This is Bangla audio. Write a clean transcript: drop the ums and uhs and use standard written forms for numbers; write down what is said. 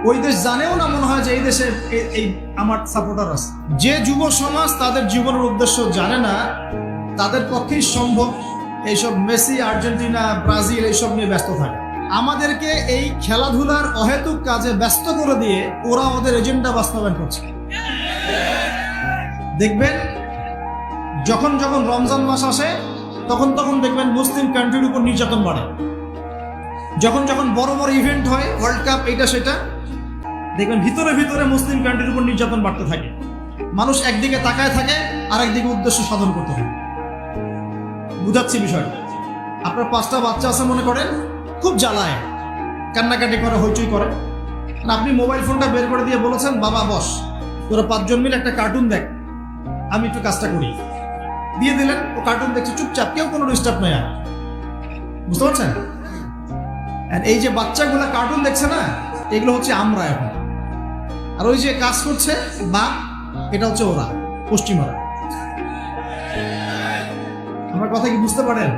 ওই দেশ জানেও না মনে হয় যে এই দেশে এই আমার সাপোর্টার আছে। যে যুব সমাজ তাদের জীবনের উদ্দেশ্য জানে না, তাদের পক্ষেই সম্ভব এইসব মেসি, আর্জেন্টিনা, ব্রাজিল এইসব নিয়ে ব্যস্ত থাকে। আমাদেরকে এই খেলাধুলার অহেতুক কাজে ব্যস্ত করে দিয়ে ওরা ওদের এজেন্ডা বাস্তবায়ন করছে। দেখবেন যখন যখন রমজান মাস আসে তখন তখন দেখবেন মুসলিম কান্ট্রির উপর নির্যাতন বাড়ে। যখন যখন বড় বড় ইভেন্ট হয়, ওয়ার্ল্ড কাপ, এটা সেটা, দেখবেন ভিতরে ভিতরে মুসলিম কান্ট্রির উপর নির্যাতন বাড়তে থাকে। মানুষ একদিকে তাকায় থাকে, আর একদিকে উদ্দেশ্য সাধন করতে থাকে। বুঝাচ্ছি বিষয়টা। আপনার 5টা বাচ্চা আছে মনে করেন, খুব জ্বালায়, কান্নাকাটি করে, হইচই করে। আপনি মোবাইল ফোনটা বের করে দিয়ে বলেছেন, বাবা বস, তোরা 5 জন মিলে একটা কার্টুন দেখ, আমি একটু কাজটা করি। দিয়ে দিলেন, ও কার্টুন দেখছে চুপচাপ, কেউ কোনো ডিস্টার্ব নেই। আর বুঝতে পারছেন? এই যে বাচ্চাগুলা কার্টুন দেখছে না, এগুলো হচ্ছে আমরা এখন। আর ওই যে কাজ করছে বা এটা হচ্ছে ওরা, পশ্চিমারা। আমার কথা কি বুঝতে পারেন?